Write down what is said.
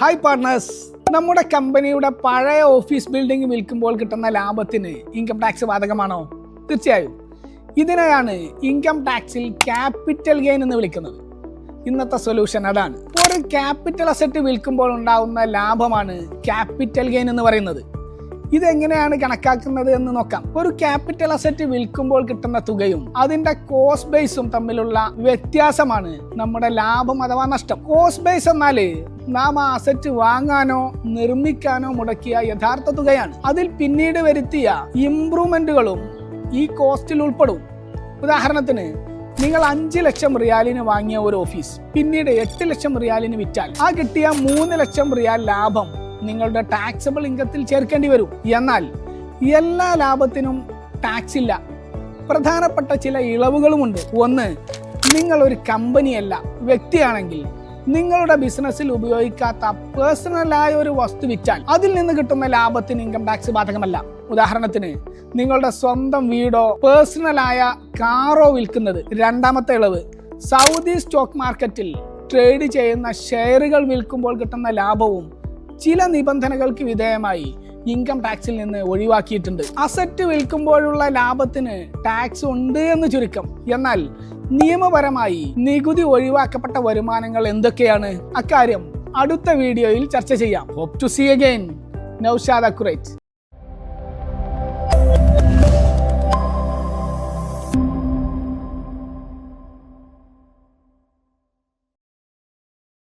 Hi partners, നമ്മുടെ കമ്പനിയുടെ പഴയ ഓഫീസ് ബിൽഡിംഗ് വിൽക്കുമ്പോൾ കിട്ടുന്ന ലാഭത്തിന് ഇൻകം ടാക്സ് ബാധകമാണോ? തീർച്ചയായും. ഇതിനെയാണ് ഇൻകം ടാക്സിൽ ക്യാപിറ്റൽ ഗെയിൻ എന്ന് വിളിക്കുന്നത്. ഇന്നത്തെ സൊല്യൂഷൻ അതാണ്. ഒരു ക്യാപിറ്റൽ അസറ്റ് വിൽക്കുമ്പോൾ ഉണ്ടാകുന്ന ലാഭമാണ് ക്യാപിറ്റൽ ഗെയിൻ എന്ന് പറയുന്നത്. ഇതെങ്ങനെയാണ് കണക്കാക്കുന്നത് എന്ന് നോക്കാം. ഒരു ക്യാപിറ്റൽ അസറ്റ് വിൽക്കുമ്പോൾ കിട്ടുന്ന തുകയും അതിന്റെ കോസ്റ്റ് ബേസും തമ്മിലുള്ള വ്യത്യാസമാണ് നമ്മുടെ ലാഭം അഥവാ നഷ്ടം. കോസ്റ്റ് ബേസ് എന്നാല് നാം ആ അസറ്റ് വാങ്ങാനോ നിർമ്മിക്കാനോ മുടക്കിയ യഥാർത്ഥ തുകയാണ്. അതിൽ പിന്നീട് വരുത്തിയ ഇംപ്രൂവ്മെന്റുകളും ഈ കോസ്റ്റിൽ ഉൾപ്പെടും. ഉദാഹരണത്തിന്, നിങ്ങൾ 5 ലക്ഷം റിയാലിന് വാങ്ങിയ ഒരു ഓഫീസ് പിന്നീട് 8 ലക്ഷം റിയാലിന് വിറ്റാൽ ആ കിട്ടിയ 3 ലക്ഷം റിയാൽ ലാഭം നിങ്ങളുടെ ടാക്സബിൾ ഇൻകത്തിൽ ചേർക്കേണ്ടി വരും. എന്നാൽ എല്ലാ ലാഭത്തിനും ടാക്സ് ഇല്ല. പ്രധാനപ്പെട്ട ചില ഇളവുകളുമുണ്ട്. ഒന്ന്, നിങ്ങൾ ഒരു കമ്പനിയല്ല, വ്യക്തിയാണെങ്കിൽ നിങ്ങളുടെ ബിസിനസ്സിൽ ഉപയോഗിക്കാത്ത പേഴ്സണലായ ഒരു വസ്തു വിറ്റാൽ അതിൽ നിന്ന് കിട്ടുന്ന ലാഭത്തിന് ഇൻകം ടാക്സ് ബാധകമല്ല. ഉദാഹരണത്തിന്, നിങ്ങളുടെ സ്വന്തം വീടോ പേഴ്സണലായ കാറോ വിൽക്കുന്നത്. രണ്ടാമത്തെ ഇളവ്, സൗദി സ്റ്റോക്ക് മാർക്കറ്റിൽ ട്രേഡ് ചെയ്യുന്ന ഷെയറുകൾ വിൽക്കുമ്പോൾ കിട്ടുന്ന ലാഭവും ചില നിബന്ധനകൾക്ക് വിധേയമായി ഇൻകം ടാക്സിൽ നിന്ന് ഒഴിവാക്കിയിട്ടുണ്ട്. അസറ്റ് വിൽക്കുമ്പോഴുള്ള ലാഭത്തിന് ടാക്സ് ഉണ്ട് എന്ന് ചുരുക്കം. എന്നാൽ നിയമപരമായി നികുതി ഒഴിവാക്കപ്പെട്ട വരുമാനങ്ങൾ എന്തൊക്കെയാണ്? അക്കാര്യം അടുത്ത വീഡിയോയിൽ ചർച്ച ചെയ്യാം. Hope to see again. Naushad അക്കുറേറ്റ്.